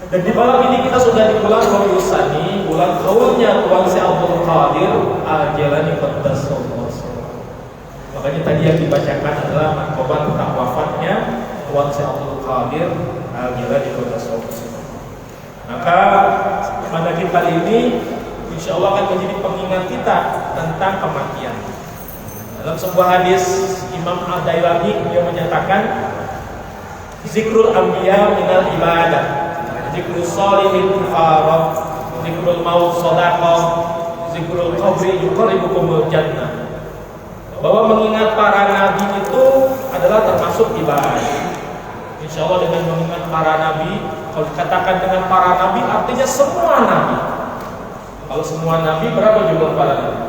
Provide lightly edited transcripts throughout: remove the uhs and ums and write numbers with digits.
Dan di malam ini kita sudah di bulan Rabiul Tsani, bulan tahunnya Tuan Syekh Abdul Qadir Al-Jilani Qaddasallahu sirrahu. Makanya tadi yang dibacakan adalah manqabat tentang wafatnya Tuan Syekh Abdul Qadir Al-Jilani Qaddasallahu sirrahu. Maka manaqib kali ini insya Allah akan menjadi pengingat kita tentang kematian. Dalam sebuah hadis Imam Ad-Dailami dia menyatakan zikrul anbiya minal ibadah, zikrul sholihin kifarah, zikrul maut sadaqah, zikrul qabri yuqarribukumul jannah. Bahwa mengingat para nabi itu adalah termasuk ibadah. Insya Allah dengan mengingat para nabi, kalau dikatakan dengan para nabi artinya semua nabi. Kalau semua nabi berapa jumlah para nabi?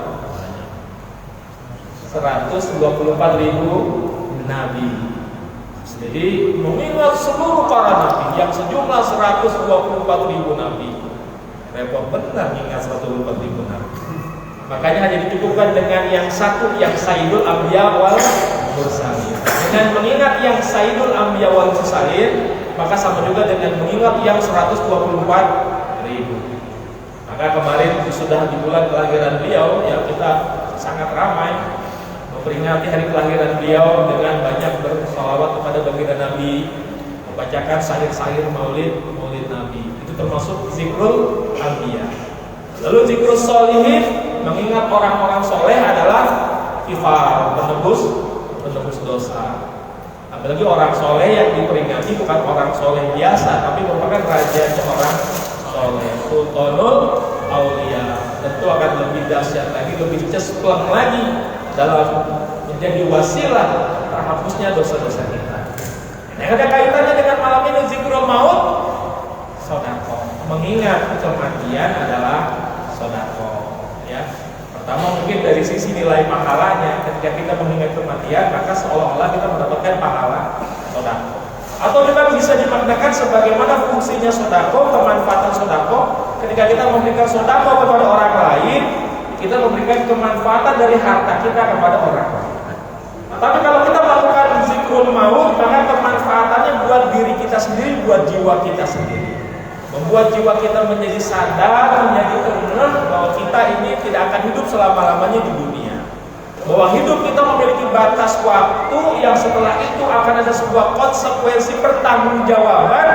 124.000 nabi. Jadi mengingat seluruh para nabi yang sejumlah 124.000 nabi. Repot benar mengingat 124.000 nabi. Makanya hanya dicukupkan dengan yang satu, yang Sayyidul Anbiya wal Mursalin. Dengan mengingat yang Sayyidul Anbiya wal Mursalin, maka sama juga dengan mengingat yang 124.000. Maka kemarin sudah di bulan kelahiran beliau yang kita sangat ramai memperingati hari kelahiran beliau dengan banyak bersalawat kepada baginda Nabi, membacakan syair-syair maulid Nabi. Itu termasuk zikrul anbiya. Lalu zikrul sholihin, mengingat orang-orang soleh adalah kifar, penebus dosa. Apalagi orang soleh yang diperingati bukan orang soleh biasa, tapi merupakan raja orang soleh, sultanul aulia. Tentu akan lebih dahsyat lagi, lebih cespleng lagi dalam menjadi wasilah terhapusnya dosa-dosa kita. Yang ada kaitannya dengan malam ini zikrul maut, sedekah. Mengingat kematian adalah sedekah. Ya. Pertama mungkin dari sisi nilai pahalanya, ketika kita mengingat kematian maka seolah-olah kita mendapatkan pahala sedekah. Atau juga bisa dimaknakan sebagaimana fungsinya sedekah, kemanfaatan sedekah. Ketika kita memberikan sedekah kepada orang lain, kita memberikan kemanfaatan dari harta kita kepada orang lain. Nah, tapi kalau kita melakukan zikrul maut, maka kemanfaatannya buat diri kita sendiri, buat jiwa kita sendiri. Membuat jiwa kita menjadi sadar, menjadi ngeh bahwa kita ini tidak akan hidup selama-lamanya di dunia. Bahwa hidup kita memiliki batas waktu yang setelah itu akan ada sebuah konsekuensi pertanggungjawaban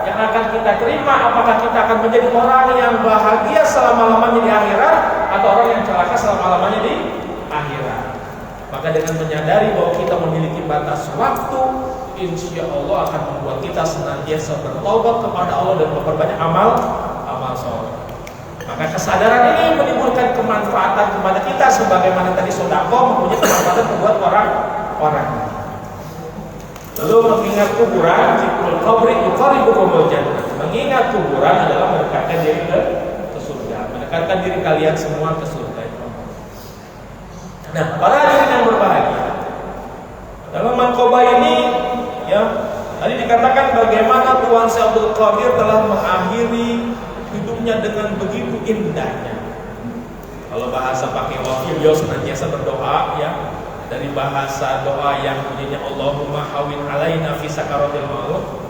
yang akan kita terima. Apakah kita akan menjadi orang yang bahagia selama-lamanya di akhirat atau orang yang celaka selama-lamanya di akhirat. Maka dengan menyadari bahwa kita memiliki batas waktu, insya Allah akan membuat kita senantiasa bertobat kepada Allah dan memperbanyak amal soleh. Maka kesadaran ini menimbulkan kemanfaatan kepada kita, sebagaimana tadi sedekah mempunyai kemanfaatan buat orang. Lalu mengingat kuburan, zikrul qabri yuqarribukumul jannah. Mengingat kuburan adalah mendekatkan diri ke surga, mendekatkan diri kalian semua ke surga. Nah, para hadirin yang berbahagia, dalam manqabah ini ya, tadi dikatakan bagaimana Tuan Syekh Abdul Qadir telah mengakhiri hidupnya dengan begitu indahnya. Kalau bahasa pakai wakil, beliau senantiasa berdoa ya, dari bahasa doa yang bunyinya Allahumma hawin alaina fi sakaratil maut.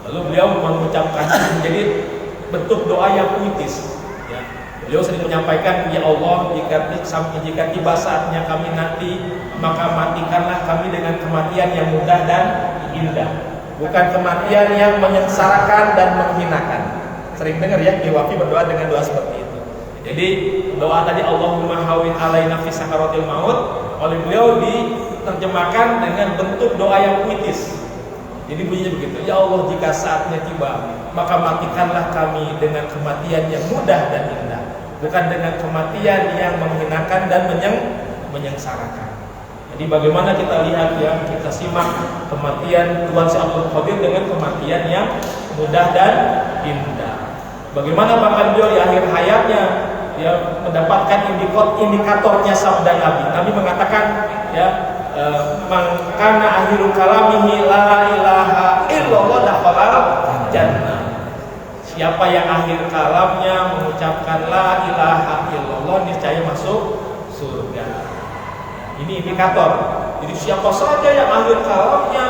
Lalu beliau mengucapkan menjadi bentuk doa yang puitis ya. Beliau sering menyampaikan, ya Allah, jika tiba saatnya kami nanti, maka matikanlah kami dengan kematian yang mudah dan indah, bukan kematian yang menyengsarakan dan menghinakan. Sering dengar ya, Kiwafi berdoa dengan doa seperti itu. Jadi doa tadi Allahumma hawin alaina fi sakaratil maut oleh beliau diterjemahkan dengan bentuk doa yang puitis. Jadi bunyinya begitu, ya Allah, jika saatnya tiba, maka matikanlah kami dengan kematian yang mudah dan indah, bukan dengan kematian yang menghinakan dan menyengsarakan. Jadi bagaimana kita lihat ya, kita simak kematian Tuan Syekh Abdul Qadir dengan kematian yang mudah dan indah. Bagaimana bahkan beliau di akhir hayatnya ya mendapatkan indikatornya sabda Nabi. Nabi mengatakan ya, mangkana akhiru kalamihi la ilaha illallah dakhalal jannah. Siapa yang akhir kalamnya mengucapkan la ilaha illallah niscaya masuk surga. Ini indikator. Jadi siapa saja yang akhir kalamnya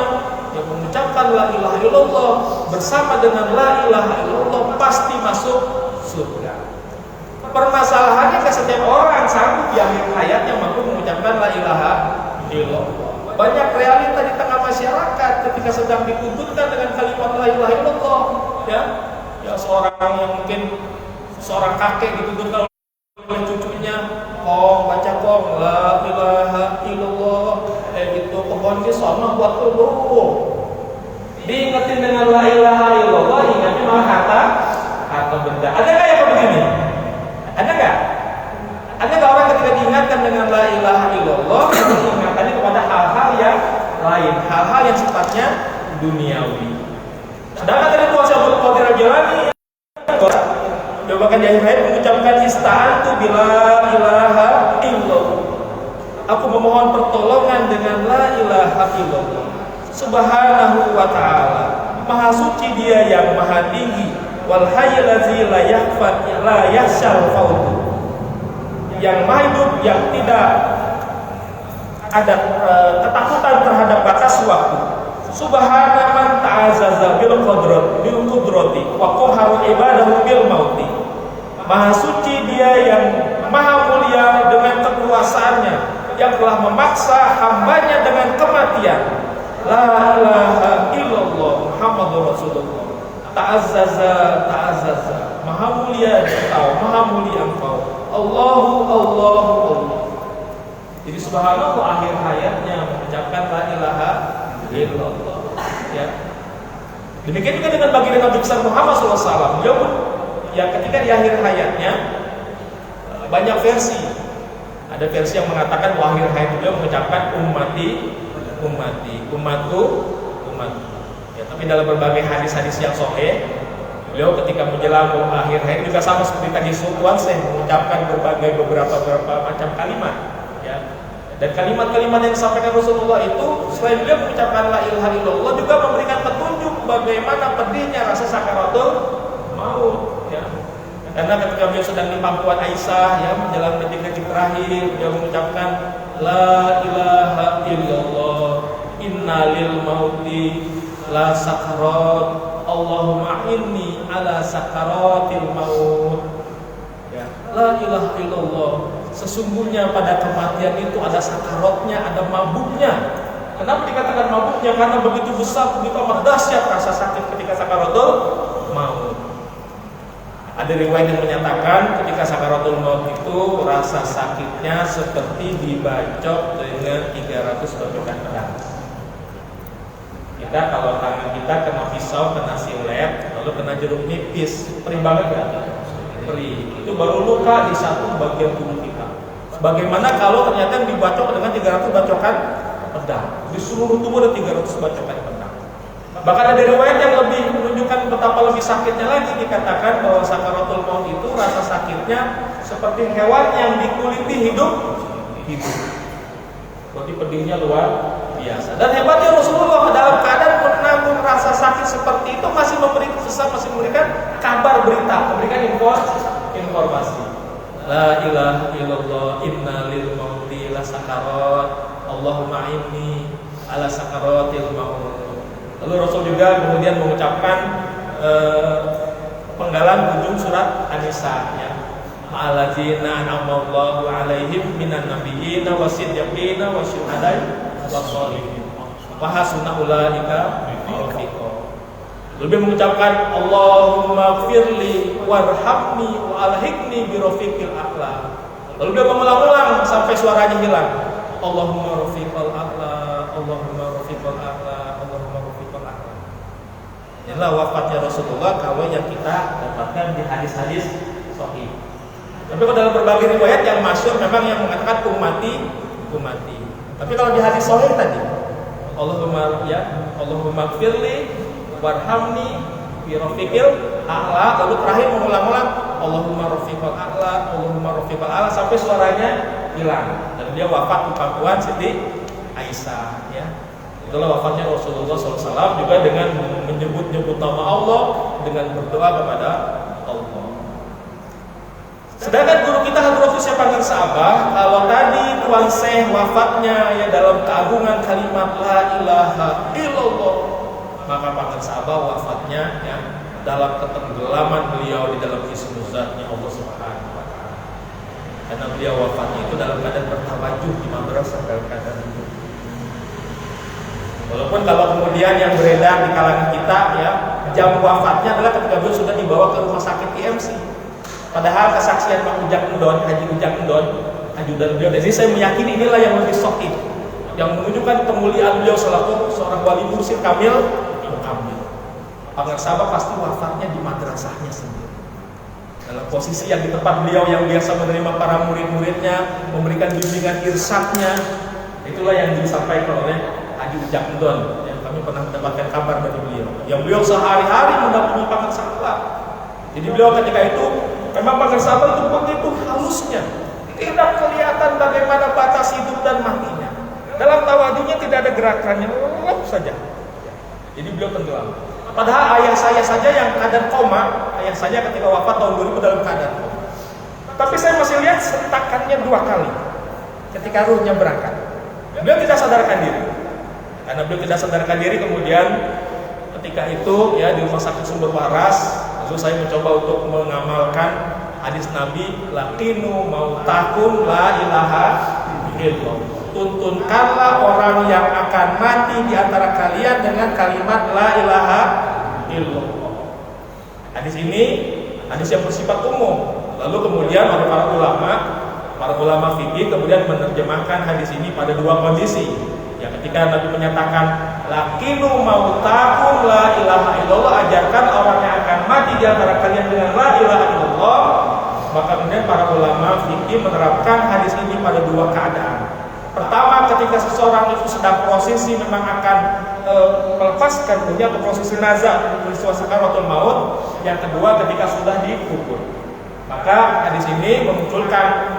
yang mengucapkan la ilaha illallah bersama dengan la ilaha illallah, pasti masuk surga. Permasalahannya ke setiap orang sanggup di akhir hayatnya mampu mengucapkan la ilaha illallah. Banyak realita di tengah masyarakat ketika sedang dituntutkan dengan kalimat la ilaha illallah, ya seorang yang mungkin seorang kakek dituntutkan oleh cucunya, baca la ilaha illallah, gitu, pohon ini sono buat lu. Diingetin dengan la ilaha illallah, ingatnya malah harta benda. Ada nggak yang begini? Ada nggak? Ada nggak orang ketika diingatkan dengan la ilaha illallah, ingatannya kepada hal-hal yang lain, hal-hal yang sifatnya duniawi. Sedangkan dari Tuhan Abdul Qadir Al-Jilani, bahkan di akhir hayat mengucapkan ista'antu bila ilaha illallah. Aku memohon pertolongan dengan la ilaha illallah. Subhanahu wa ta'ala, maha suci dia yang maha tinggi. Wal hayyul ladzi la yakhshal fautu, yang maha hidup yang tidak ada ketakutan terhadap batas waktu. Subhana man ta'azzaza bil qudrati wa qahara ibadahu bil mauti. Maha suci dia yang maha mulia dengan kekuasaannya, yang telah memaksa hambanya dengan kematian. La ilaha illallah Muhammadur Rasulullah. Ta'azzaza, maha mulia engkau, maha mulia engkau. Allah. Jadi subhanallah akhir hayatnya mengucapkan la ilaha illallah. Ya. Demikian juga dengan baginda Nabi besar Muhammad SAW. Beliau pun ya ketika di akhir hayatnya banyak versi. Ada versi yang mengatakan bahwa akhir hayat beliau mengucapkan umatku. Ya, tapi dalam berbagai hadis-hadis yang sahih, beliau ketika menjelang akhir hayat juga sama seperti tadi Sultan Syekh mengucapkan beberapa macam kalimat. Ya. Dan kalimat-kalimat yang disampaikan Rasulullah itu selain beliau mengucapkan la ilaha illallah juga memberikan petunjuk bagaimana pedihnya rasa sakaratul maut. Ya. Karena ketika beliau sedang di pangkuan Aisyah, ya menjelang detik-detik terakhir, beliau mengucapkan la ilaha illallah, innalil mauti la sakarat, Allahumma inni ala sakaratil maut. Ya, la ilaha illallah, sesungguhnya pada kematian itu ada sakaratnya, ada mabuknya. Kenapa dikatakan mabuknya? Karena begitu besar, begitu amat dahsyat rasa sakit ketika sakaratul maut. Ada riwayat yang menyatakan ketika sakaratul maut itu rasa sakitnya seperti dibacok dengan 300 bacokan pedang. Kita kalau tangan kita kena pisau, kena silet, lalu kena jeruk nipis, perih banget kan? Perih. Itu baru luka di satu bagian tubuh kita. Bagaimana kalau ternyata dibacok dengan 300 bacokan pedang? Di seluruh tubuh ada 300 bacokan pedang. Bahkan ada riwayat yang lebih menunjukkan betapa lebih sakitnya lagi, dikatakan bahwa sakaratul maut itu rasa sakitnya seperti hewan yang dikuliti hidup. Berarti pedihnya luar biasa. Dan hebatnya Rasulullah dalam keadaan menanggung rasa sakit seperti itu masih memberikan kabar berita, memberikan informasi. La ilaha illallah, innalil mauti la sakarat, Allahumma inni ala sakaratil maut. Lalu Rasul juga kemudian mengucapkan penggalan ujung surat An-Nisa, ya. Ma'alladzina an'amallahu 'alaihim minan nabiyyina wasiddiqina wasyuhada'i wassalihin wa hasuna ulaika rafiqa. Lebih mengucapkan Allahumma firli warhamni wa alhiqni bi rafiqil a'la. Lalu dia mengulang-ulang sampai suaranya hilang. Allahumma rafiqal a'la, Allahumma rafiqal a'la, Allahumma rafiqal a'la. Inilah wafatnya Rasulullah kalau yang kita dapatkan di hadis-hadis sahih. Tapi kalau dalam berbagai riwayat yang masyhur memang yang mengatakan ummati. Tapi kalau di hadis sahih tadi, Allahumma firli warhamni bi rafiqil a'la, lalu terakhir mengulang-ulang Allahumma rafiqal a'la, Allahumma rafiqal a'la sampai suaranya hilang. Dan dia wafat di pangkuan Siti Aisyah, ya. Itulah wafatnya Rasulullah SAW juga dengan menyebut-nyebut nama Allah, dengan berdoa kepada Allah. Sedangkan guru kita Hadratus Syekh Pangkal Sa'bah, kalau tadi Tuan Syekh wafatnya ya dalam keagungan kalimat la ilaha illallah, maka Pangkal Sa'bah wafatnya ya dalam ketenggelaman beliau di dalam ismu zatnya Allah Subhanahu wa taala. Karena beliau wafatnya itu dalam keadaan bertawajuh di madrasah dalam keadaan itu. Walaupun kalau kemudian yang beredar di kalangan kita ya, jam wafatnya adalah ketika beliau sudah dibawa ke rumah sakit IMC. Padahal kesaksian Pak Ujak Endon, Haji Ujak Endon, ajudan beliau. Jadi saya meyakini inilah yang lebih sahih, yang menunjukkan kemuliaan beliau selaku seorang wali mursyid kamil. Pangar Sabah pasti wafatnya di madrasahnya sendiri. Dalam posisi yang di tempat beliau yang biasa menerima para murid-muridnya, memberikan bimbingan irsyadnya. Itulah yang disampaikan oleh Haji Ujak Endon yang kami pernah mendapatkan kabar dari beliau. Yang beliau sehari-hari mendampingi Pangar Sabah. Jadi beliau ketika itu memang Pangar Sabah itu begitu halusnya, tidak kelihatan bagaimana batas hidup dan matinya. Dalam tawadunya tidak ada gerakannya, lelap saja. Jadi beliau tenggelam. Padahal ayah saya saja yang keadaan koma, ayah saya ketika wafat tahun 2000 dalam keadaan koma. Tapi saya masih lihat sentakannya 2 kali ketika ruhnya berangkat. Beliau tidak sadarkan diri. Karena beliau tidak sadarkan diri, kemudian ketika itu ya di rumah sakit Sumber Waras, lalu saya mencoba untuk mengamalkan hadis Nabi, laqinu mautakum la ilaha illallah. Tuntunkanlah orang yang akan mati di antara kalian dengan kalimat la ilaha illallah. Hadis ini hadis yang bersifat umum. Lalu kemudian oleh para ulama fikih kemudian menerjemahkan hadis ini pada 2 kondisi. Ya, ketika Nabi menyatakan laqinu mautakum la ilaha illallah, ajarkan orang yang akan mati di antara kalian dengan la ilaha illallah, maka kemudian para ulama fikih menerapkan hadis ini pada 2 keadaan. Pertama, ketika seseorang itu sedang posisi memang akan melepaskan ruhnya ke posisi nazar, peristiwa sakaratul maut. Yang kedua, ketika sudah dikubur. Maka hadis ini memunculkan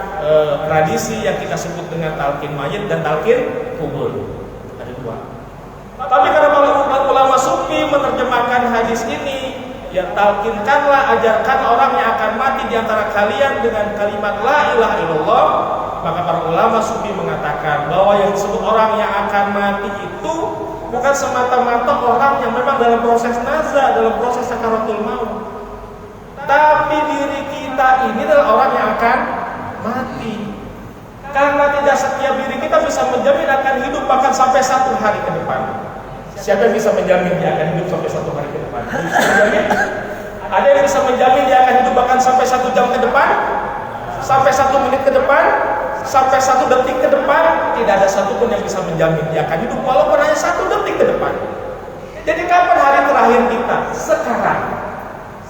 tradisi yang kita sebut dengan talqin mayit dan talqin kubur. Ada 2. Tapi karena para ulama sufi menerjemahkan hadis ini, ya talqinkanlah, ajarkan orang yang akan mati di antara kalian dengan kalimat la ilaha illallah. Maka para ulama sufi mengatakan bahwa yang disebut orang yang akan mati itu bukan semata-mata orang yang memang dalam proses nazar, dalam proses sakaratul maut. Tapi diri kita ini adalah orang yang akan mati. Karena tidak setiap diri kita bisa menjamin akan hidup bahkan sampai 1 hari ke depan. Siapa yang bisa menjamin dia akan hidup sampai 1 hari ke depan? Bisa menjamin? Ada yang bisa menjamin dia akan hidup bahkan sampai 1 jam ke depan? Sampai 1 menit ke depan? Sampai 1 detik ke depan? Tidak ada satupun yang bisa menjamin dia akan hidup walaupun hanya 1 detik ke depan. Jadi kapan hari terakhir kita? Sekarang.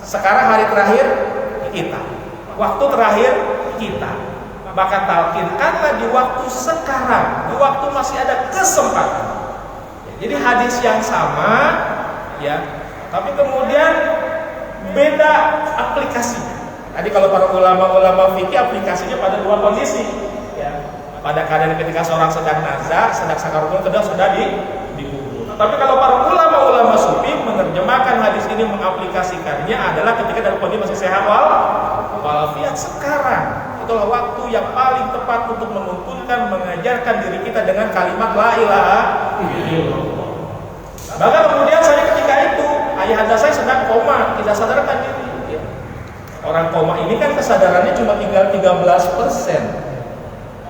Sekarang hari terakhir kita. Waktu terakhir kita. Maka talqinkanlah di waktu sekarang, di waktu masih ada kesempatan. Jadi hadis yang sama, ya, tapi kemudian beda aplikasinya. Tadi kalau para ulama fikih aplikasinya pada 2 kondisi, ya. Pada keadaan ketika seorang sedang nazar, sedang sakaratul maut, sudah dikubur. Tapi kalau para ulama sufi menerjemahkan hadis ini, mengaplikasikannya adalah ketika dalam kondisi masih sehat walafiat sekarang. Itulah waktu yang paling tepat untuk menuntunkan, mengajarkan diri kita dengan kalimat la ilaha illallah. Maka kemudian saya ketika itu, ayahanda saya sedang koma, tidak sadarkan diri. Orang koma ini kan kesadarannya cuma tinggal 13%.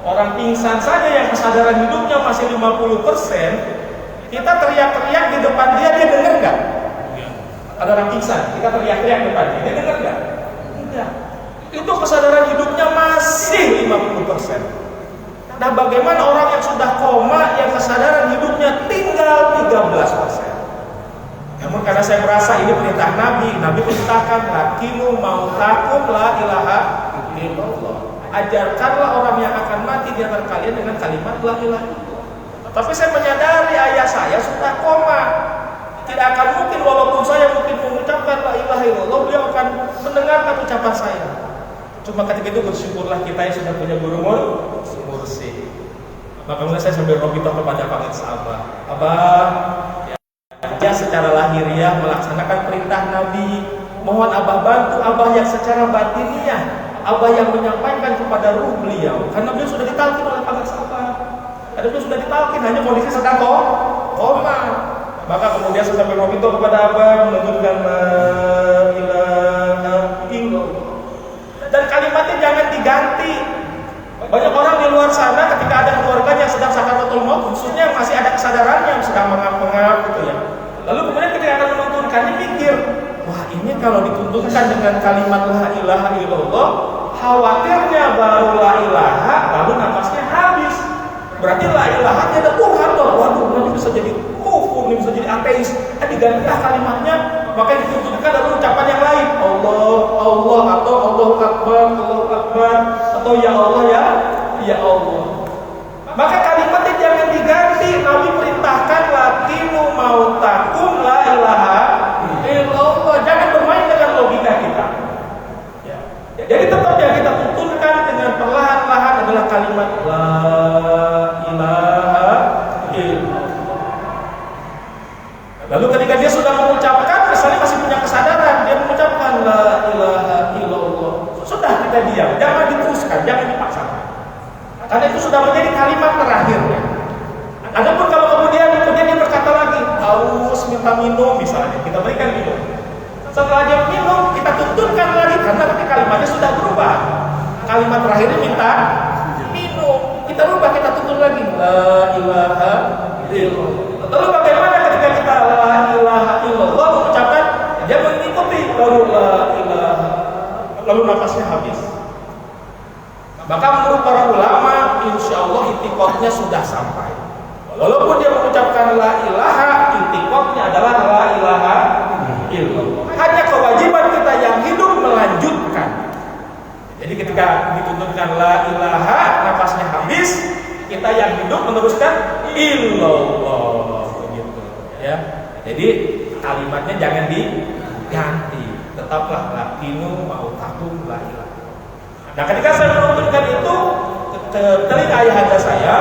Orang pingsan saja yang kesadaran hidupnya masih 50%. Kita teriak-teriak di depan dia dengar nggak? Ada orang pingsan, kita teriak-teriak di depan dia dengar nggak? Enggak. Itu kesadaran hidupnya masih 50%. Nah, bagaimana orang yang sudah koma yang kesadaran hidupnya tinggal 13%? Namun karena saya merasa ini perintah Nabi perintahkan laqinu mautakum la ilaha illallah. Ajarkanlah orang yang akan mati di antara kalian dengan kalimat la ilaha illallah. Tapi saya menyadari ayah saya sudah koma. Tidak akan mungkin walaupun saya mungkin mengucapkan la ilaha illallah, beliau akan mendengarkan ucapan saya. Cuma ketika itu bersyukurlah kita yang sudah punya guru mursyid. Maka kemudian saya sambil robitoh kepada Pangar Sabah, Abah, ya secara lahiriah melaksanakan perintah Nabi. Mohon Abah bantu Abah yang secara batiniah, Abah yang menyampaikan kepada ruh beliau. Karena beliau sudah ditalkin oleh Pangar Sabah. Karena beliau sudah ditalkin, hanya kondisi sedang koma. Maka kemudian saya sampai meminta kepada Abang menuntutkan la ilaha illallah. Dan kalimatnya jangan diganti. Banyak orang di luar sana ketika ada keluarganya yang sedang sakaratul maut, khususnya yang masih ada kesadarannya, yang sedang mengap-ngap gitu ya. Lalu kemudian ketika akan menuntunkannya pikir, wah ini kalau dituntunkan dengan kalimat la ilaha illallah, khawatirnya baru la ilaha, lalu nafasnya habis. Berarti la ilaha tiada Tuhan dong. Waduh, nanti bisa jadi kufur, bisa jadi ateis. Digantilah kalimatnya, maka dituntunkan lalu ucapan yang lain, Allah, Allah, atau Allahu Akbar, Allahu Akbar, atau ya Allah ya Allah. Maka kalimatnya jangan diganti. Nabi perintahkan lakinu mautakum la ilaha illallah. Jangan bermain dengan logika kita. Ya. Jadi tetap yang kita tuntunkan dengan perlahan-lahan adalah kalimat la ilaha illallah. Lalu ketika dia sudah mengucapkan, misalnya masih punya kesadaran, dia mengucapkan la ilaha illallah. Sudah kita diam, jangan diteruskan, jangan dipaksakan. Karena itu sudah menjadi kalimat terakhirnya. Adapun kalau kemudian dia berkata lagi, haus minta minum misalnya, kita berikan minum. Setelah dia minum, kita tuntunkan lagi karena nanti kalimatnya sudah berubah. Kalimat terakhirnya minta minum. Kita rubah, kita tuntun lagi la ilaha illallah. Lalu bagaimana ketika kita la ilaha illallah mengucapkan, dia mengikuti baru la ilaha, lalu nafasnya habis. Maka menurut para ulama, insya Allah itikotnya sudah sampai. Walaupun dia mengucapkan la ilaha, itikotnya adalah la ilaha illallah. Hanya kewajiban kita yang hidup melanjutkan. Jadi ketika dituntunkan la ilaha, nafasnya habis, kita yang hidup meneruskan illallah, begitu ya. Jadi kalimatnya jangan diganti, tetaplah lakinu mautakum la ilaha. Nah, ketika saya menuntunkan itu ke telinga ayahanda saya,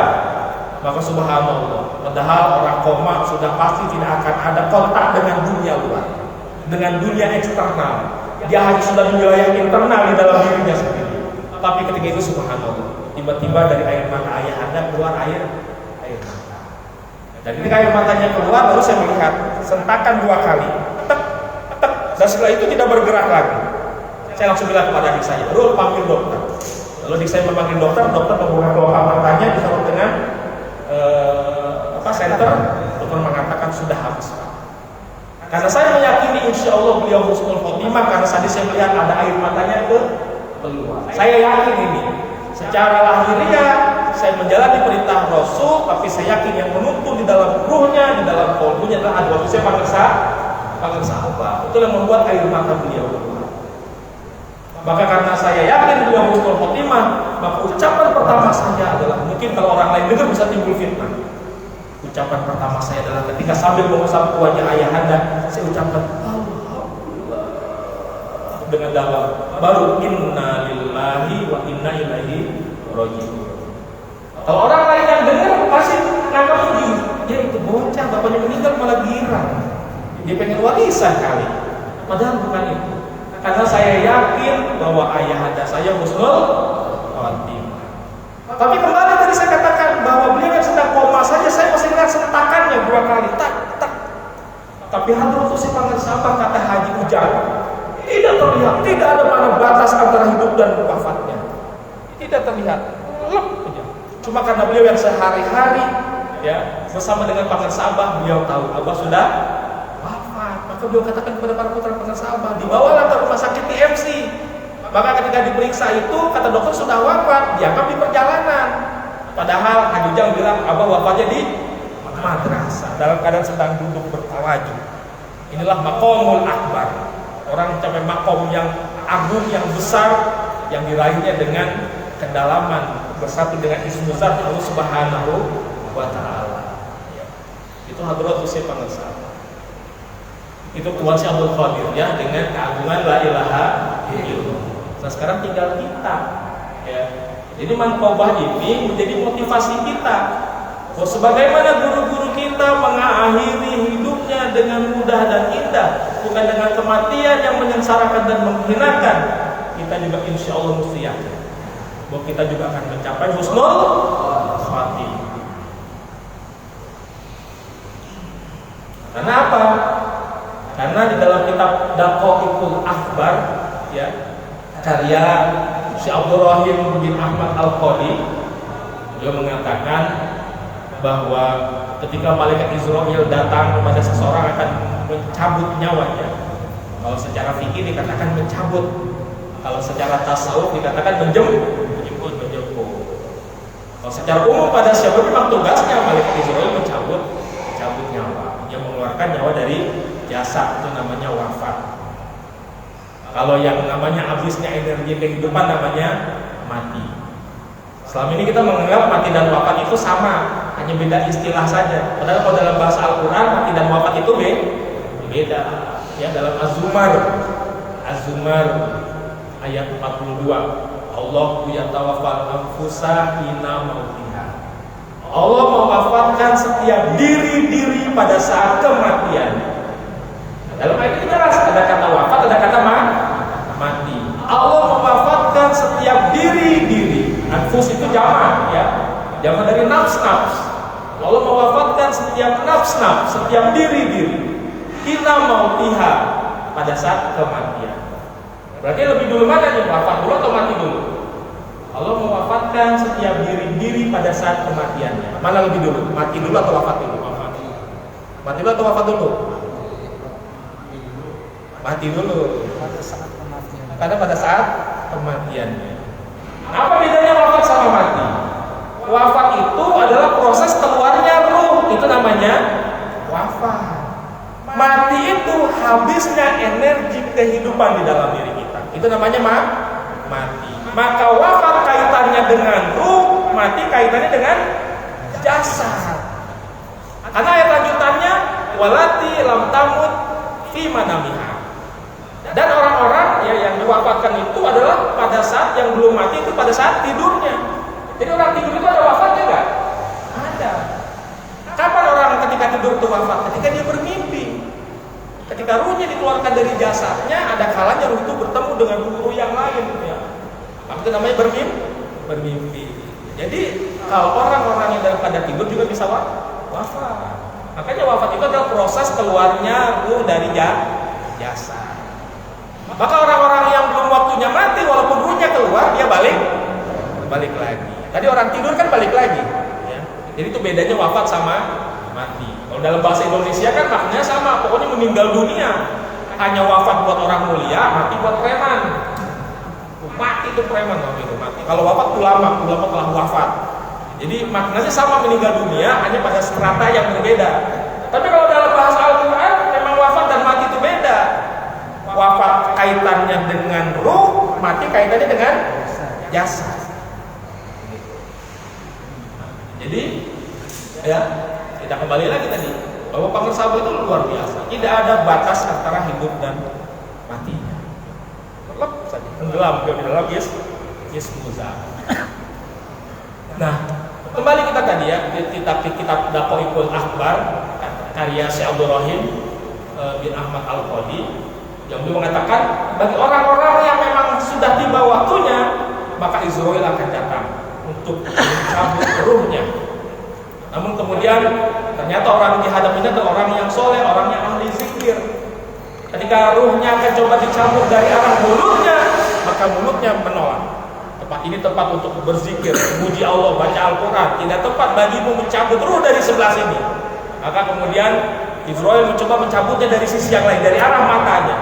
maka subhanallah, padahal orang koma sudah pasti tidak akan ada kontak dengan dunia luar, dengan dunia eksternal. Dia hanya sudah di wilayah internal di dalam dirinya sendiri. Tapi ketika itu subhanallah, tiba-tiba dari air mata ayahanda keluar air mata. Dan ketika air matanya keluar, lalu saya melihat sentakan 2 kali, tek, tek, dan setelah itu tidak bergerak lagi. Saya langsung bilang kepada adik saya, Rul, panggil dokter. Lalu adik saya memanggil dokter membuka kelopak matanya, disebut dengan center. Dokter mengatakan sudah habis, Pak. Karena saya meyakini insya Allah beliau husnul khotimah, karena tadi saya melihat ada air matanya keluar. Saya yakin ini. Secara lahiriah saya menjalani perintah Rasul, tapi saya yakin yang menuntun di dalam ruhnya, di dalam kolbunya adalah waktu saya panggil sahabat. Itu yang membuat air mata beliau keluar. Maka karena saya yakin beliau husnul khotimah, maka ucapan pertama saya adalah, mungkin kalau orang lain dengar bisa timbul fitnah. Ucapan pertama saya adalah ketika sambil mengusap wajah ayahanda, saya ucapkan alhamdulillah dengan dalam, baru inna lillahi wa inna ilaihi raji'un. Kalau orang lain yang dengar pasti nangkap ini, ya itu bocah bapaknya meninggal malah girang, dia pengen warisan kali. Padahal bukan itu. Karena saya yakin bahwa ayahanda saya husnul khotimah. Tapi kembali tadi saya katakan bahwa beliau yang sedang koma saja saya masih lihat sentakannya 2 kali, tak tak. Tapi Hadratus si Pangeran Sabah, kata Haji Ujang, tidak terlihat, tidak ada mana batas antara hidup dan wafatnya. Tidak terlihat, cuma karena beliau yang sehari-hari ya bersama dengan Pangeran Sabah, beliau tahu Abah sudah wafat. Maka beliau katakan kepada para putra Pangeran Sabah, dibawalah ke rumah sakit TMC. Maka ketika diperiksa itu, kata dokter sudah wafat, dianggap di perjalanan. Padahal Haji Ujang bilang Abah wafatnya di madrasah, dalam keadaan sedang duduk bertawajuh. Inilah maqamul akbar. Orang mencapai maqam yang agung, yang besar, yang diraihnya dengan kedalaman, bersatu dengan ismu zat Allah Subhanahu wa taala. Itu Hadratus Pangeran Sabah. Itu Tuan Syekh Abdul Qadir ya, dengan keagungan la ilaha illallah. Nah sekarang tinggal kita ya. Jadi manqobah ini menjadi motivasi kita. Sebagaimana guru-guru kita mengakhiri hidupnya dengan mudah dan indah, bukan dengan kematian yang menyengsarakan dan menghinakan, kita juga insya Allah mesti yakin bahwa kita juga akan mencapai husnul khotimah. Karena apa? Karena di dalam kitab Daqaiqul Akhbar, ya, karya Syekh Abdul Rahim bin Ahmad Al-Qadi, dia mengatakan bahwa ketika malaikat Israel datang kepada seseorang akan mencabut nyawanya. Kalau secara fikih dikatakan mencabut, kalau secara tasawuf dikatakan menjemput. Kalau secara umum pada siapa memang tugasnya malaikat Israel mencabut nyawa, yang mengeluarkan nyawa dari jasad, itu namanya wafat. Kalau yang namanya habisnya energi kehidupan namanya mati. Selama ini kita menganggap mati dan wafat itu sama, hanya beda istilah saja. Padahal kalau dalam bahasa Al-Quran mati dan wafat itu beda. Ya, dalam Az-Zumar ayat 42, Allahu yatawaffal anfusa hina mautiha. Allah mewafatkan setiap diri pada saat kematian. Dalam ayat ini jelas ada kata wafat, ada kata mati. Allah mewafatkan setiap diri. Anfus itu jamak, ya, jamak dari nafs. Allah mewafatkan setiap nafs, setiap diri. Hina mautiha, pada saat kematian. Berarti lebih dulu mana nih, wafat dulu atau mati dulu? Allah mewafatkan setiap diri pada saat kematiannya. Mana lebih dulu? Mati dulu atau wafat dulu? Mati dulu atau wafat dulu? Mati dulu. Karena pada saat kematiannya. Apa bedanya wafat sama mati? Wafat itu adalah proses keluarnya ruh, itu namanya wafat. Mati itu habisnya energi kehidupan di dalam diri kita, itu namanya mati. Maka wafat kaitannya dengan ruh, mati kaitannya dengan jasad. Karena ayat lanjutannya walati lam tamut fi manamiha. Dan orang-orang ya yang diwafatkan itu adalah pada saat yang belum mati, itu pada saat tidurnya. Jadi orang tidur itu ada wafatnya enggak? Ada. Kapan orang ketika tidur itu wafat? Ketika dia bermimpi. Ketika ruhnya dikeluarkan dari jasadnya, ada kalanya ruh itu bertemu dengan ruh yang lain, ya. Itu namanya bermimpi. Jadi kalau orang-orang yang dalam keadaan tidur juga bisa wafat. Makanya wafat itu adalah proses keluarnya ruh dari jasad. Maka orang-orang yang belum waktunya mati, walaupun ruhnya keluar, dia balik lagi. Tadi orang tidur kan balik lagi, ya. Jadi itu bedanya wafat sama mati. Kalau dalam bahasa Indonesia kan maknanya sama, pokoknya meninggal dunia. Hanya wafat buat orang mulia, mati buat preman. Mati itu preman, mati. Kalau wafat ulama telah wafat. Jadi maknanya sama, meninggal dunia, hanya pada strata yang berbeda. Tapi kalau dalam bahasa Al-Quran memang wafat dan mati itu beda. Wafat kaitannya dengan ruh, mati kaitannya dengan jasad. Jadi ya, kita kembali lagi tadi bahwa pengesahan itu luar biasa. Tidak ada batas antara hidup dan matinya. Tetap saja tenggelam di dalam yesmuza. Nah, kembali kita tadi ya di kitab Daqaiqul Akhbar karya Syekh Abdul Rahim bin Ahmad Al-Qadi, yang beliau mengatakan bagi orang-orang yang memang sudah tiba waktunya, maka Israel akan datang untuk mencabut ruhnya. Namun kemudian ternyata orang yang dihadapinya adalah orang yang soleh, orang yang ahli zikir. Ketika ruhnya akan coba dicabut dari arah mulutnya, maka mulutnya menolak. Tempat ini tempat untuk berzikir, memuji Allah, baca Al-Quran. Tidak tepat bagimu mencabut ruh dari sebelah sini. Maka kemudian Israel mencoba mencabutnya dari sisi yang lain, dari arah matanya.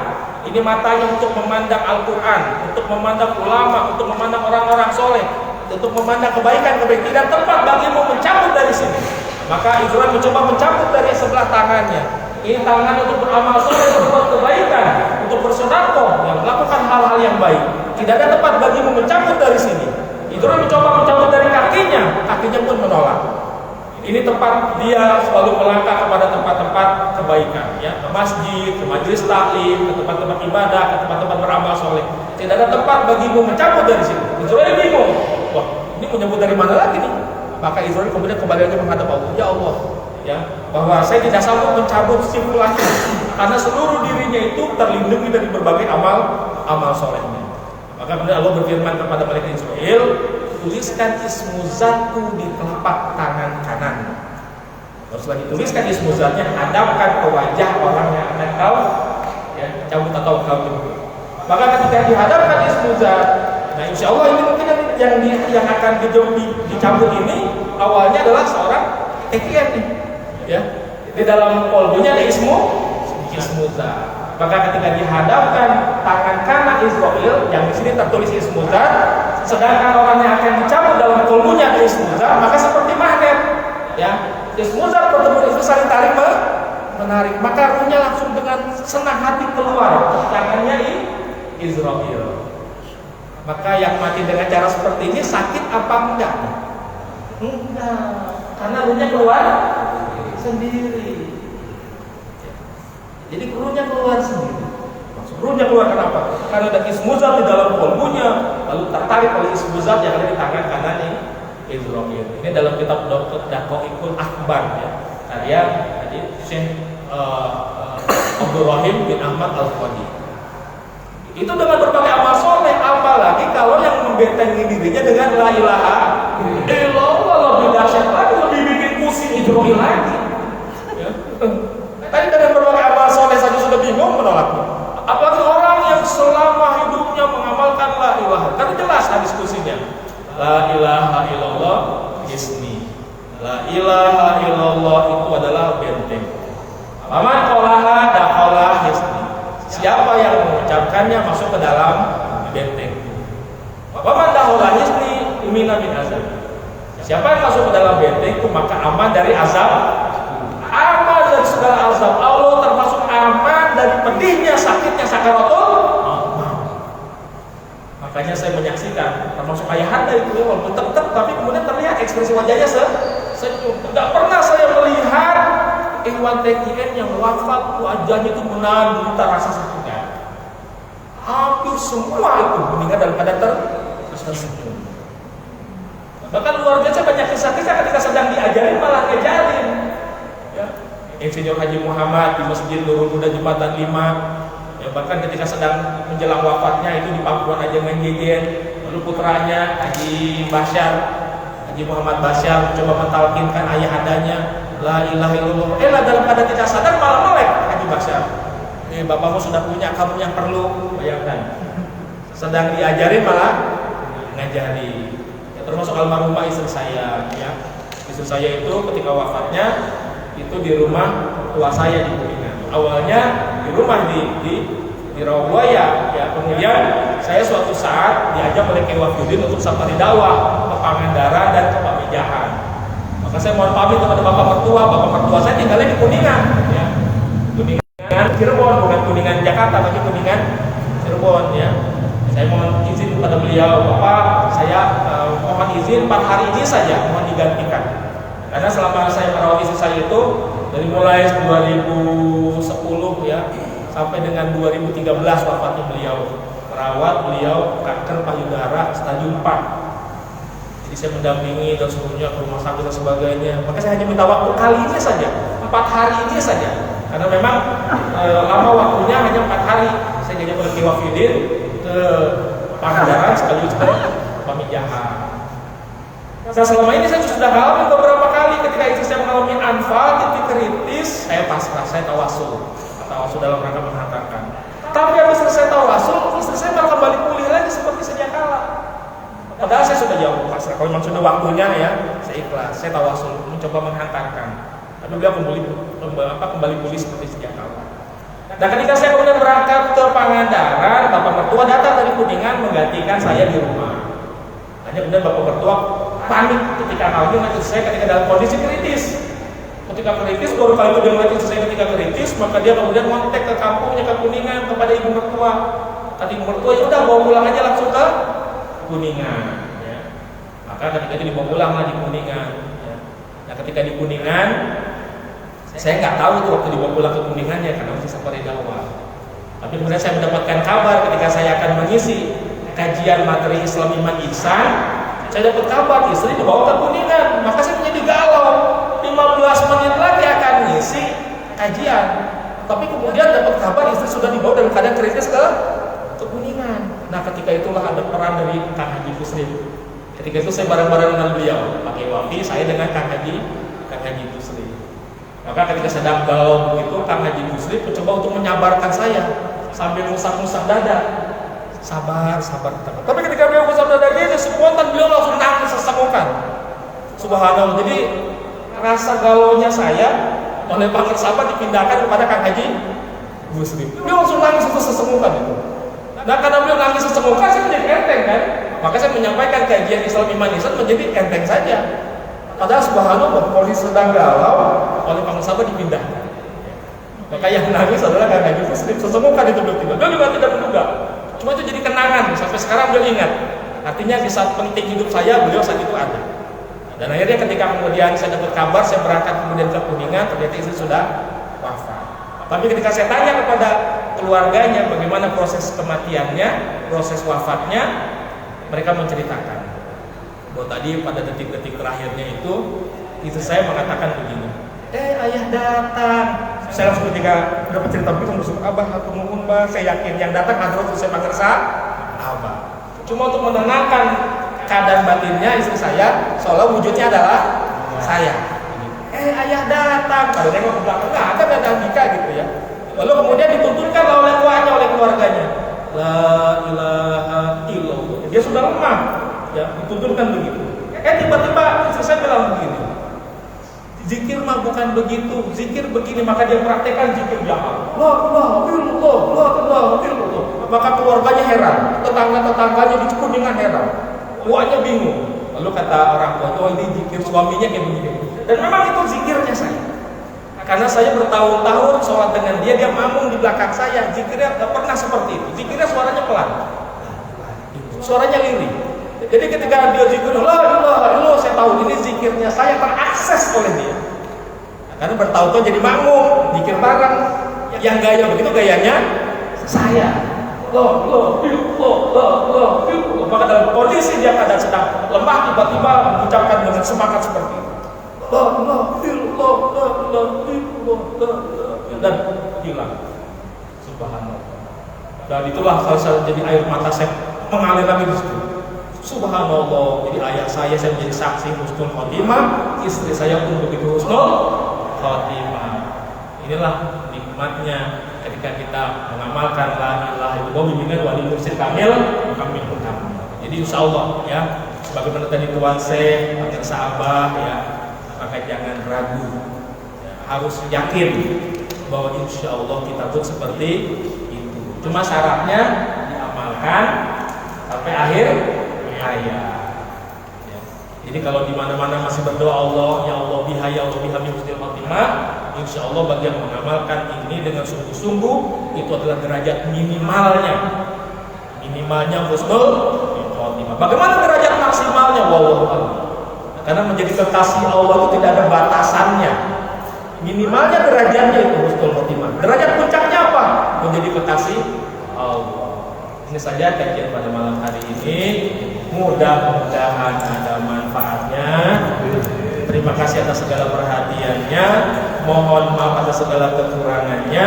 Ini matanya untuk memandang Al-Quran, untuk memandang ulama, untuk memandang orang-orang soleh, untuk memandang kebaikan-kebaikan. Tidak tepat bagimu mencabut dari sini. Maka Israel mencoba mencabut dari sebelah tangannya. Ini tangan untuk beramal soleh, berbuat kebaikan, untuk bersedekah, yang melakukan hal-hal yang baik. Tidak ada tempat bagimu mencabut dari sini. Israel mencoba mencabut dari kakinya pun menolak. Ini tempat dia selalu melangkah kepada tempat-tempat kebaikan, ya, ke masjid, ke majelis taklim, ke tempat-tempat ibadah, ke tempat-tempat beramal soleh. Tidak ada tempat bagimu mencabut dari sini. Israel bingung, wah, ini menyebut dari mana lagi nih? Maka Israel kemudian kembali lagi menghadap Allah, ya Allah, ya, bahwa saya tidak sanggup mencabut simpulasi karena seluruh dirinya itu terlindungi dari berbagai amal solehnya. Maka kemudian Allah berfirman kepada malaikat Israel, tuliskan ismu zatku di telapak tangan kanan. Setelah dituliskan ismuzatnya, hadapkan ke wajah orang yang akan kau ya, cabut atau kau jemput. Maka ketika dihadapkan ismuzat, nah insya Allah ini mungkin yang akan dicabut ini awalnya adalah seorang TKN nih, ya. Di dalam kolbunya ada ismuzat. Maka ketika dihadapkan tangan kanan Israil yang di sini tertulis ismuzat, sedangkan orang yang akan dicabut dalam kolbunya ada ismuzat, maka seperti magnet, ya. Ismuzat bertemu itu saling tarik menarik, maka ruhnya langsung dengan senang hati keluar tangannya Israil. Maka yang mati dengan cara seperti ini sakit apa enggak? Enggak, karena ruhnya keluar sendiri. Jadi ruhnya keluar sendiri. Ruhnya keluar kenapa? Karena ada ismuzat di dalam kolbunya, lalu tertarik oleh ismuzat yang ada di tangan kanan Israil. Ini dalam kitab Dr. Daqaiqul Akhbar, ya, karya Syekh Abdul Rahim bin Ahmad Al-Qadi. Itu dengan berbagai amal soleh, apalagi kalau yang membentengi dirinya dengan la ilaha illallah, lebih dahsyat lagi, lebih bikin pusing Israil lagi. Ya. Tadi dengan berbagai amal soleh saja sudah bingung menolaknya. Apalagi orang yang selama hidupnya mengamalkan la ilaha, kan jelas diskusinya. La ilaha illallah ismi. La ilaha illallah itu adalah benteng. Faman qalaha dakhala hisni. Siapa yang mengucapkannya masuk ke dalam benteng. Faman dakhala hisni umina min azab. Siapa yang masuk ke dalam benteng itu maka aman dari azab. Aman dari segala azab Allah, termasuk aman dari pedihnya, sakitnya sakaratul. Makanya saya menyaksikan, termasuk ayahanda itu, walaupun tetap, tapi kemudian terlihat ekspresi wajahnya senyum. Tidak pernah saya melihat Ikhwan TKN yang wafat wajahnya itu menderita rasa sakitnya. Hampir semua itu meninggal daripada tersenyum. Bahkan luar biasa banyak kisah-kisah ketika sedang diajarin malah ngejalin. Ya. Insinyur Haji Muhammad di Masjid Nurul Huda Jembatan 5. Ya, bahkan ketika sedang menjelang wafatnya itu di pangkuan aja ngejejen, lalu putranya Haji Muhammad Basyar coba mentalkinkan ayahandanya la ilaha illallah. Dalam keadaan tidak sadar malah melek Haji Basyar. Bapakmu sudah punya, kamu yang perlu. Bayangkan, sedang diajarin malah ngajari. Ya, termasuk almarhumah istri saya, ya. Istri saya itu ketika wafatnya itu di rumah tua saya di Kuningan. Awalnya di rumah di Rawaya, ya. Kemudian saya suatu saat diajak oleh Kiai Wafidin untuk safari dakwah ke Pangandaran dan ke Pamijahan. Maka saya mohon pamit kepada bapak mertua saya tinggalnya di Kuningan, ya. Kuningan Cirebon, bukan Kuningan Jakarta, tapi Kuningan Cirebon, ya. Saya mohon izin kepada beliau, Bapak, saya mohon izin 4 hari ini saja mohon digantikan. Karena selama saya merawat istri saya itu dari mulai 2010, ya, sampai dengan 2013 wafatnya beliau. Merawat beliau kanker payudara stadium 4. Jadi saya mendampingi dan seluruhnya ke rumah sakit dan sebagainya. Maka saya hanya minta waktu kali ini saja, 4 hari ini saja. Karena memang lama waktunya hanya 4 hari. Saya diajak oleh Kiai Wafidin ke Pangandaran sekaligus ke Pamijahan. Nah, selama ini saya sudah mengalami beberapa kali ketika istri saya mengalami anfal, titik kritis, saya pasrah, saya tawasul dalam rangka menghantarkan. Tapi habis selesai tawasul, istri saya malah kembali pulih lagi seperti sedia kala. Padahal saya sudah jauh pasrah, kalau memang sudah waktunya, ya, saya ikhlas, saya tawasul, mencoba menghantarkan. Tapi beliau kembali pulih seperti sedia kala. Nah, ketika saya kemudian berangkat ke Pangandaran, bapak mertua datang dari Kuningan menggantikan saya di rumah. Hanya kemudian bapak mertua panik ketika kami melihat istri saya ketika dalam kondisi kritis. Ketika kritis, baru kali itu dia melihat istri saya ketika kritis, maka dia kemudian kontak ke kampungnya, ke Kuningan, kepada ibu mertua. Tadi ibu mertua, ya udah bawa pulang aja langsung ke Kuningan, ya. Maka ketika itu dibawa pulang lah di Kuningan, ya. Nah, ketika di Kuningan, saya nggak tahu tuh waktu dibawa pulang ke Kuningan, ya, karena masih safari dakwah. Tapi kemudian saya mendapatkan kabar ketika saya akan mengisi kajian materi Islam Iman Ihsan, saya dapat kabar istri dibawa ke Kuningan. Maka saya menjadi galau. 15 menit lagi akan ngisi kajian, tapi kemudian dapat kabar istri sudah dibawa dalam keadaan kritis ke Kuningan. Nah, ketika itulah ada peran dari Kang Haji Busri. Ketika itu saya bareng-bareng dengan beliau, pakai Wafi, saya dengan Kang Haji Busri. Maka ketika sedang galau begitu, Kang Haji Muslim mencoba untuk menyabarkan saya sambil ngusap-ngusap dada. Sabar, sabar. Tapi ketika beliau ngusap dada dia, spontan beliau langsung nangis sesemukan. Subhanallah. Jadi rasa galaunya saya oleh Pak Sahabat dipindahkan kepada Kang Haji Muslim. Beliau langsung nangis sesemukan itu. Nah, karena beliau nangis sesemukan, saya menjadi enteng kan. Maka saya menyampaikan kajian Islam Imanisan menjadi enteng saja. Padahal subhanallah, polisi sedang galau oleh Pak Sahabat dipindahkan. Maka yang nangis adalah Kang Haji Muslim. Sesemukan itu beliau juga tidak menduga. Cuma itu jadi kenangan, sampai sekarang beliau ingat. Artinya di saat penting hidup saya, beliau saat itu ada. Dan akhirnya ketika kemudian saya dapat kabar, saya berangkat kemudian ke Kuningan, ternyata istri sudah wafat. Tapi ketika saya tanya kepada keluarganya bagaimana proses kematiannya, proses wafatnya, mereka menceritakan bahwa tadi pada detik-detik terakhirnya itu saya mengatakan begini, ayah datang. Saya langsung ketika dapat cerita begitu langsung, abah aku mohon bah, saya yakin yang datang adalah saya panggil abah. Cuma untuk menenangkan keadaan batinnya istri saya, seolah wujudnya adalah saya. Ayah datang. Pada nengok ke belakang, nggak ada Andika gitu ya. Lalu kemudian dituntunkan oleh tuanya, oleh keluarganya. La ilaha illallah. Dia sudah lemah, ya dituntunkan begitu. Tiba-tiba istri saya bilang begini, zikir mah bukan begitu, zikir begini. Maka dia praktekkan zikir yang la ilaha illallah. Maka keluarganya heran, tetangga-tetangganya di Kuningan heran. Tuanya bingung. Lalu kata orang tua, oh ini zikir suaminya kayak begini. Dan memang itu zikirnya saya. Karena saya bertahun-tahun sholat dengan dia mamung di belakang saya. Zikirnya tidak pernah seperti itu. Zikirnya suaranya pelan, suaranya lirih. Jadi ketika dia zikir, la ilaha illallah, saya tahu ini zikirnya saya terakses oleh dia. Karena bertahun-tahun jadi makmum, zikir bareng. Yang gaya begitu gayanya saya. Maka dalam kondisi dia kadang sedang lemah, tiba-tiba mengucapkan dengan semangat seperti itu. Dan hilang. Subhanallah. Dan itulah salah jadi air mata saya mengalir lagi di situ. Subhanallah. Jadi ayah saya menjadi saksi husnul khotimah, istri saya pun begitu husnul khotimah. Inilah nikmatnya ketika kita mengamalkan la ilaha illallah bimbingan wali mursyid kamil kami utama. Jadi insyaallah ya, sebagaimana tadi Tuan Syekh, Pak Sahabat ya, maka jangan ragu. Ya, harus yakin bahwa insyaallah kita pun seperti itu. Cuma syaratnya diamalkan sampai akhir hayat. Ya. Jadi kalau di mana-mana masih berdoa Allah, ya Allah biha ya Allah biha husnul khotimah, insya Allah bagi yang mengamalkan ini dengan sungguh-sungguh itu adalah derajat minimalnya husnul khotimah. Bagaimana derajat maksimalnya? Wallahu a'lam. Karena menjadi kekasih Allah itu tidak ada batasannya. Minimalnya derajatnya itu husnul khotimah. Derajat puncaknya apa? Menjadi kekasih Allah. Ini saja kajian pada malam hari ini. Mudah-mudahan ada manfaatnya. Terima kasih atas segala perhatiannya. Mohon maaf atas segala kekurangannya.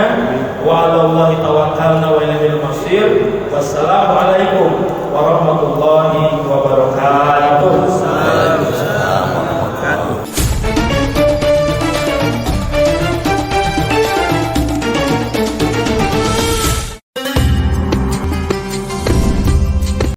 Wa'alallahi tawakkalna wa ilaihil masir. Wassalamualaikum warahmatullahi wabarakatuh.